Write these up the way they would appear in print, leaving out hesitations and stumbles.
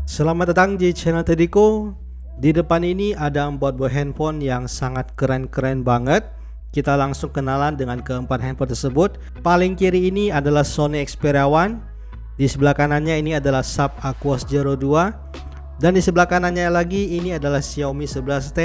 Selamat datang di channel Tediko. Di depan ini ada 4 buah handphone yang sangat keren-keren banget. Kita langsung kenalan dengan keempat handphone tersebut. Paling kiri ini adalah Sony Xperia One. Di sebelah kanannya ini adalah Sharp Aquos Zero 2. Dan di sebelah kanannya lagi ini adalah Xiaomi 11T.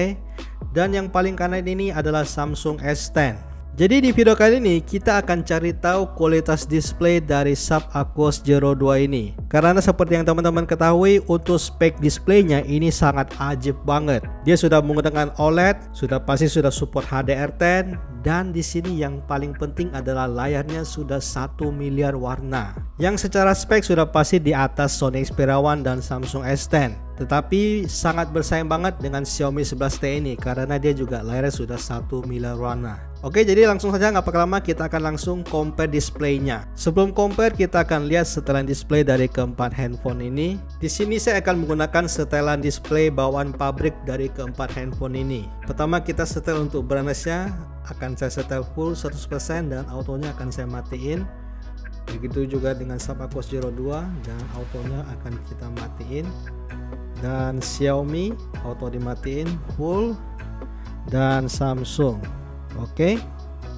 Dan yang paling kanan ini adalah Samsung S10. Jadi di video kali ini kita akan cari tahu kualitas display dari Sharp Aquos Zero 2 ini. Karena seperti yang teman-teman ketahui, untuk spek displaynya ini sangat ajib banget. Dia sudah menggunakan OLED, pasti sudah support HDR10, dan di sini yang paling penting adalah layarnya sudah 1 miliar warna. Yang secara spek sudah pasti di atas Sony Xperia One dan Samsung S10. Tetapi sangat bersaing banget dengan Xiaomi 11T ini karena dia juga layarnya sudah 1 miliar warna. Oke, jadi langsung saja, nggak pakai lama, kita akan langsung compare displaynya. Sebelum compare, kita akan lihat setelan display dari keempat handphone ini. Di sini saya akan menggunakan setelan display bawaan pabrik dari keempat handphone ini. Pertama kita setel untuk brightness-nya, akan saya setel full 100% dan autonya akan saya matiin. Begitu juga dengan Sharp Aquos Zero 2 dan autonya akan kita matiin. Dan Xiaomi auto dimatiin full, dan Samsung. Oke.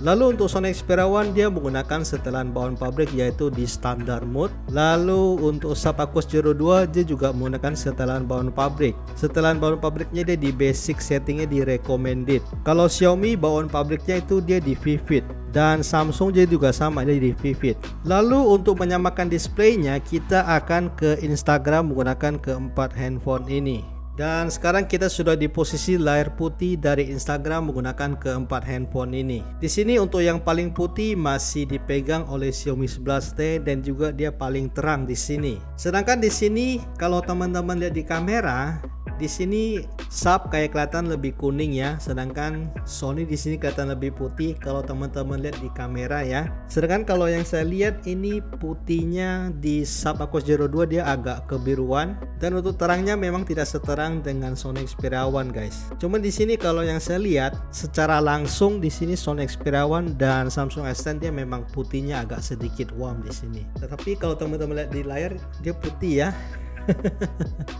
Lalu untuk Sony Xperia One dia menggunakan setelan bawaan pabrik yaitu di standar mode. Lalu untuk Sharp Aquos Zero 2 dia juga menggunakan setelan bawaan pabrik. Setelan bawaan pabriknya dia di basic, settingnya di recommended. Kalau Xiaomi bawaan pabriknya itu dia di Vivid. Dan Samsung jadi juga sama, dia di Vivid. Lalu untuk menyamakan displaynya kita akan ke Instagram menggunakan keempat handphone ini. Dan sekarang kita sudah di posisi layar putih dari Instagram menggunakan keempat handphone ini. Di sini untuk yang paling putih masih dipegang oleh Xiaomi 11T dan juga dia paling terang di sini. Sedangkan di sini kalau teman-teman lihat di kamera, di sini Sharp kayak kelihatan lebih kuning ya, sedangkan Sony di sini kelihatan lebih putih kalau teman-teman lihat di kamera ya. Sedangkan kalau yang saya lihat ini putihnya di Sharp Aquos Zero 2 dia agak kebiruan, dan untuk terangnya memang tidak seterang dengan Sony Xperia One guys. Cuman di sini kalau yang saya lihat secara langsung di sini Sony Xperia One dan Samsung S10 dia memang putihnya agak sedikit warm di sini. Tetapi kalau teman-teman lihat di layar dia putih ya.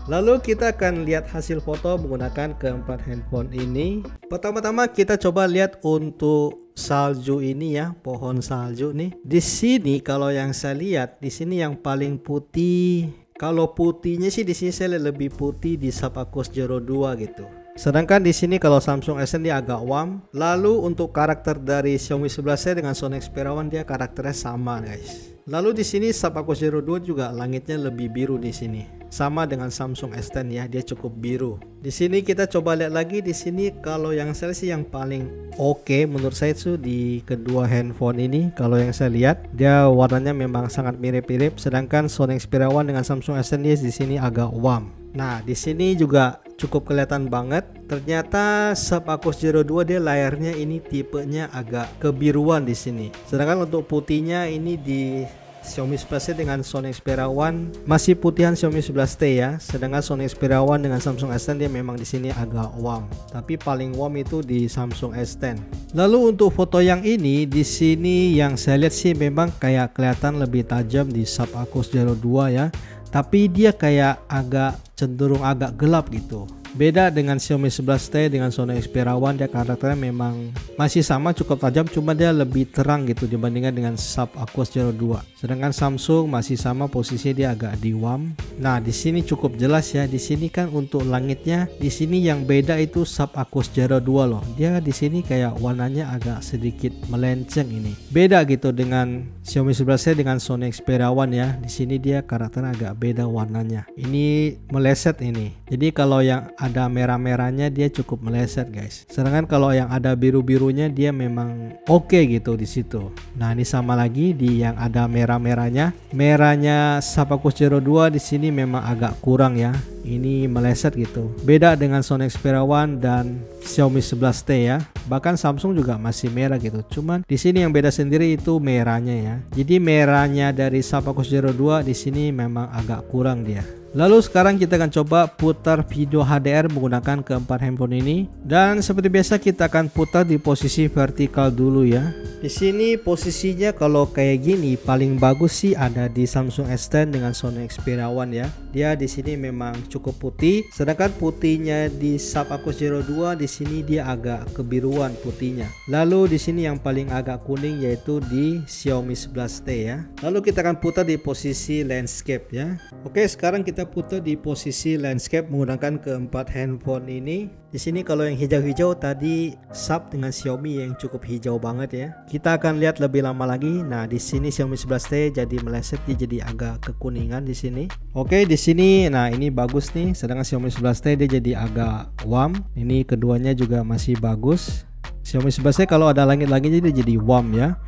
Lalu kita akan lihat hasil foto menggunakan keempat handphone ini. Pertama-tama kita coba lihat untuk salju ini ya, pohon salju nih. Di sini kalau yang saya lihat di sini yang paling putih, kalau putihnya sih di sini saya lihat lebih putih di Sharp Aquos Zero 2 gitu. Sedangkan di sini kalau Samsung S10 dia agak warm. Lalu untuk karakter dari Xiaomi 11 dengan Sony Xperia One dia karakternya sama guys. Lalu di sini Sharp Aquos Zero 2 juga langitnya lebih biru di sini. Sama dengan Samsung S10 ya, dia cukup biru. Di sini kita coba lihat lagi di sini kalau yang saya sih yang paling oke menurut saya itu di kedua handphone ini. Kalau yang saya lihat dia warnanya memang sangat mirip-mirip, sedangkan Sony Xperia One dengan Samsung S10 dia di sini agak warm. Nah, di sini juga cukup kelihatan banget. Ternyata Sharp Aquos Zero 2 dia layarnya ini tipenya agak kebiruan di sini. Sedangkan untuk putihnya ini di Xiaomi 11T dengan Sony Xperia One masih putihan Xiaomi 11T ya. Sedangkan Sony Xperia One dengan Samsung S10 dia memang di sini agak warm. Tapi paling warm itu di Samsung S10. Lalu untuk foto yang ini di sini yang saya lihat sih memang kayak kelihatan lebih tajam di Sharp Aquos Zero 2 ya. Tapi dia kayak agak cenderung agak gelap gitu. Beda dengan Xiaomi 11T dengan Sony Xperia One, dia karakternya memang masih sama, cukup tajam, cuma dia lebih terang gitu dibandingkan dengan Sharp Aquos Zero 2. Sedangkan Samsung masih sama, posisinya dia agak di warm. Nah, di sini cukup jelas ya. Di sini kan untuk langitnya, di sini yang beda itu Sharp Aquos Zero 2 loh. Dia di sini kayak warnanya agak sedikit melenceng ini. Beda gitu dengan Xiaomi 11T dengan Sony Xperia One ya. Di sini dia karakternya agak beda warnanya. Ini meleset ini. Jadi kalau yang ada merah-merahnya dia cukup meleset guys. Sedangkan kalau yang ada biru-birunya dia memang oke gitu di situ. Nah, ini sama lagi di yang ada merah-merahnya. Merahnya Sharp Aquos Zero 2 di sini memang agak kurang ya. Ini meleset gitu. Beda dengan Sony Xperia One dan Xiaomi 11T ya. Bahkan Samsung juga masih merah gitu. Cuman di sini yang beda sendiri itu merahnya ya. Jadi merahnya dari Sharp Aquos Zero 2 di sini memang agak kurang dia. Lalu sekarang kita akan coba putar video HDR menggunakan keempat handphone ini. Dan seperti biasa kita akan putar di posisi vertikal dulu ya. Di sini posisinya kalau kayak gini paling bagus sih ada di Samsung S10 dengan Sony Xperia One ya. Dia di sini memang cukup putih, sedangkan putihnya di Sub Aquos Zero 2 di sini dia agak kebiruan putihnya. Lalu di sini yang paling agak kuning yaitu di Xiaomi 11T ya. Lalu kita akan putar di posisi landscape ya. Oke, sekarang kita putar di posisi landscape menggunakan keempat handphone ini. Di sini kalau yang hijau-hijau tadi Sub dengan Xiaomi yang cukup hijau banget ya. Kita akan lihat lebih lama lagi. Nah, di sini Xiaomi 11T jadi meleset, dia jadi agak kekuningan di sini. Oke, di sini nah ini bagus nih. Sedangkan Xiaomi 11T dia jadi agak warm. Ini keduanya juga masih bagus. Xiaomi 11T kalau ada langit-langitnya dia jadi warm ya.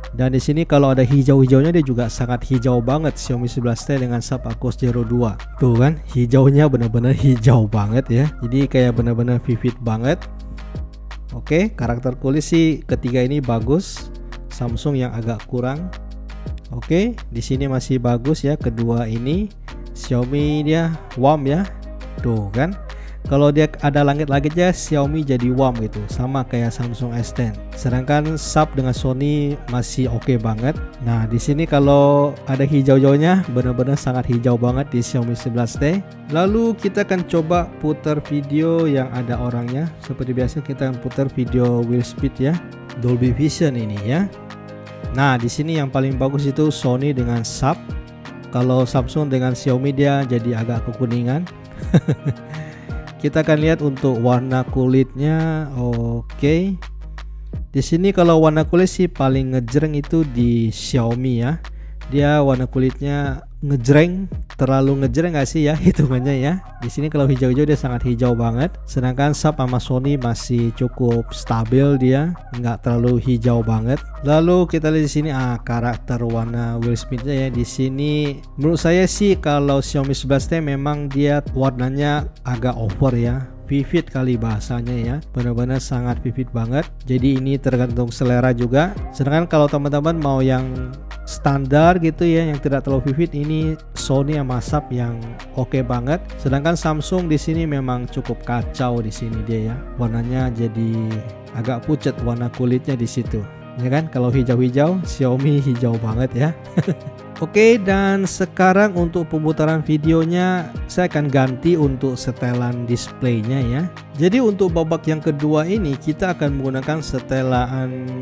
Dan di sini kalau ada hijau-hijaunya dia juga sangat hijau banget Xiaomi 11T dengan Sub Aquos Zero 2. Tuh kan, hijaunya benar-benar hijau banget ya. Jadi kayak benar-benar vivid banget. Oke, karakter kulit sih ketiga ini bagus. Samsung yang agak kurang. Oke, di sini masih bagus ya kedua ini. Xiaomi dia warm ya. Tuh kan. Kalau dia ada langit-langitnya Xiaomi jadi warm gitu, sama kayak Samsung S10. Sedangkan Sub dengan Sony masih oke banget. Nah, di sini kalau ada hijau-hijaunya benar-benar sangat hijau banget di Xiaomi 11T. Lalu kita akan coba putar video yang ada orangnya. Seperti biasa kita akan putar video Will Smith ya. Dolby Vision ini ya. Nah, di sini yang paling bagus itu Sony dengan Sub. Kalau Samsung dengan Xiaomi dia jadi agak kekuningan. Kita akan lihat untuk warna kulitnya. Oke. Di sini kalau warna kulit sih paling ngejreng itu di Xiaomi ya. Dia warna kulitnya ngejreng, terlalu ngejreng gak sih ya hitungannya ya. Di sini kalau hijau-hijau dia sangat hijau banget. Sedangkan Sub sama Sony masih cukup stabil, dia nggak terlalu hijau banget. Lalu kita lihat di sini karakter warna Will Smith-nya ya. Di sini menurut saya sih kalau Xiaomi 11T memang dia warnanya agak over ya. Vivid kali bahasanya ya, benar-benar sangat vivid banget. Jadi ini tergantung selera juga. Sedangkan kalau teman-teman mau yang standar gitu ya, yang tidak terlalu vivid, ini Sony sama Sub yang oke banget. Sedangkan Samsung di sini memang cukup kacau di sini dia ya. Warnanya jadi agak pucat warna kulitnya di situ. Ya kan, kalau hijau-hijau Xiaomi hijau banget ya. Oke, dan sekarang untuk pemutaran videonya saya akan ganti untuk setelan displaynya ya. Jadi untuk babak yang kedua ini kita akan menggunakan setelan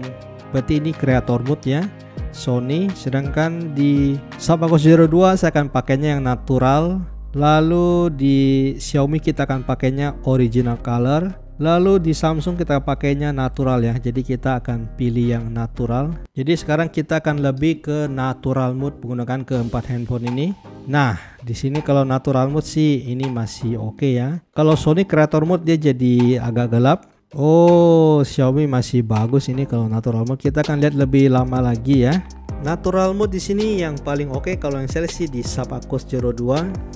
berarti ini creator mode ya, Sony. Sedangkan di Sub Aquos Zero 2 saya akan pakainya yang natural. Lalu di Xiaomi kita akan pakainya original color. Lalu di Samsung kita pakainya natural ya. Jadi kita akan pilih yang natural. Jadi sekarang kita akan lebih ke natural mode menggunakan keempat handphone ini. Nah, di sini kalau natural mode sih ini masih oke ya. Kalau Sony creator mode dia jadi agak gelap. Oh, Xiaomi masih bagus ini kalau natural mode. Kita akan lihat lebih lama lagi ya. Natural mode di sini yang paling oke kalau yang saya lihat sih di Sub Aquos Zero 2.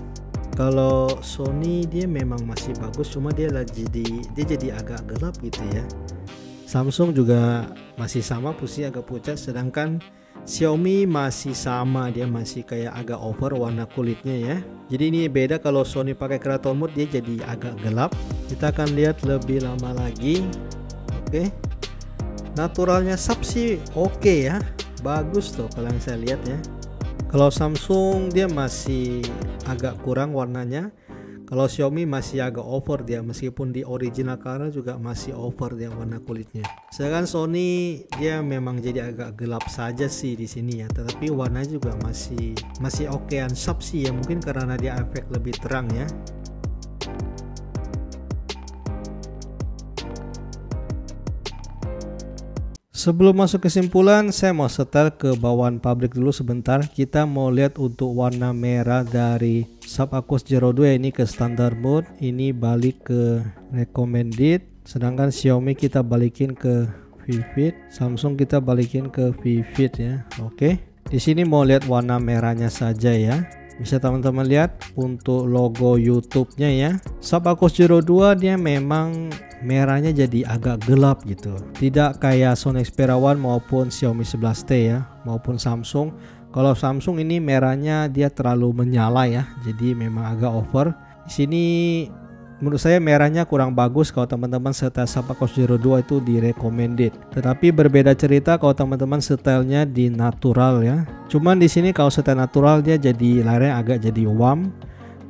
Kalau Sony dia memang masih bagus, cuma dia jadi agak gelap gitu ya. Samsung juga masih sama, posisi agak pucat. Sedangkan Xiaomi masih sama, dia masih kayak agak over warna kulitnya ya. Jadi ini beda, kalau Sony pakai creator mode dia jadi agak gelap. Kita akan lihat lebih lama lagi. Oke, naturalnya Sub sih oke ya, bagus tuh kalau yang saya lihat ya. Kalau Samsung dia masih agak kurang warnanya. Kalau Xiaomi masih agak over dia, meskipun di original color juga masih over dia warna kulitnya. Sedangkan Sony dia memang jadi agak gelap saja sih di sini ya, tetapi warnanya juga masih okean. Sub sih ya, mungkin karena dia efek lebih terang ya. Sebelum masuk kesimpulan, saya mau setel ke bawaan pabrik dulu sebentar. Kita mau lihat untuk warna merah dari Sub Aquos Zero 2 ini ke standar mode, ini balik ke recommended. Sedangkan Xiaomi kita balikin ke vivid, Samsung kita balikin ke vivid ya. Oke, di sini mau lihat warna merahnya saja ya. Bisa teman-teman lihat untuk logo YouTube-nya ya. Sub Aquos Zero 2 dia memang merahnya jadi agak gelap gitu. Tidak kayak Sony Xperia One maupun Xiaomi 11T ya, maupun Samsung. Kalau Samsung ini merahnya dia terlalu menyala ya, jadi memang agak over. Di sini menurut saya merahnya kurang bagus. Kalau teman-teman setel Sapakos Zero 2 itu di recommended. Tetapi berbeda cerita kalau teman-teman setelnya di natural ya. Cuman di sini kalau setel natural dia jadi layarnya agak jadi warm,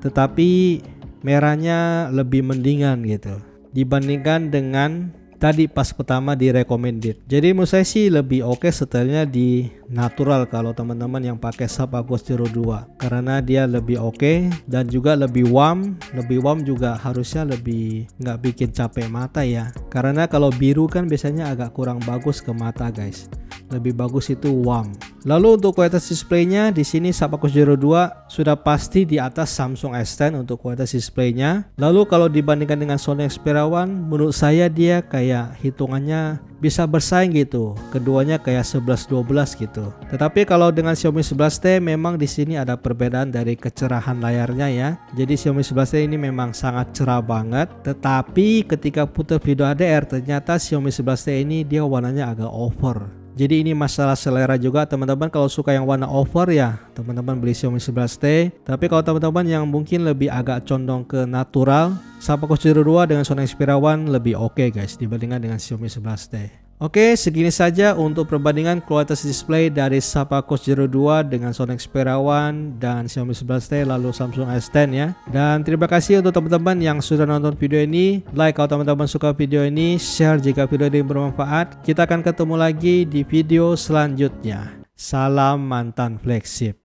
tetapi merahnya lebih mendingan gitu dibandingkan dengan tadi pas pertama di recommended. Jadi menurut saya sih lebih oke setelnya di natural kalau teman-teman yang pakai Sapakos Zero 2, karena dia lebih oke dan juga lebih warm. Lebih warm juga harusnya lebih nggak bikin capek mata ya, karena kalau biru kan biasanya agak kurang bagus ke mata guys. Lebih bagus itu warm. Lalu untuk kualitas displaynya di sini Sapakos Zero 2 sudah pasti di atas Samsung S10 untuk kualitas displaynya. Lalu kalau dibandingkan dengan Sony Xperia One, menurut saya dia kayak hitungannya bisa bersaing gitu. Keduanya kayak 11-12 gitu. Tetapi kalau dengan Xiaomi 11T memang di sini ada perbedaan dari kecerahan layarnya ya. Jadi Xiaomi 11T ini memang sangat cerah banget. Tetapi ketika putar video HDR ternyata Xiaomi 11T ini dia warnanya agak over. Jadi ini masalah selera juga teman-teman. Kalau suka yang warna over ya teman-teman beli Xiaomi 11T. Tapi kalau teman-teman yang mungkin lebih agak condong ke natural, Sapakos Zero 2 dengan Sony Xperia One lebih oke guys dibandingkan dengan Xiaomi 11T. Oke, segini saja untuk perbandingan kualitas display dari Sapakos Zero 2 dengan Sony Xperia One dan Xiaomi 11T lalu Samsung S10 ya. Dan terima kasih untuk teman-teman yang sudah nonton video ini. Like kalau teman-teman suka video ini, share jika video ini bermanfaat. Kita akan ketemu lagi di video selanjutnya. Salam mantan flagship.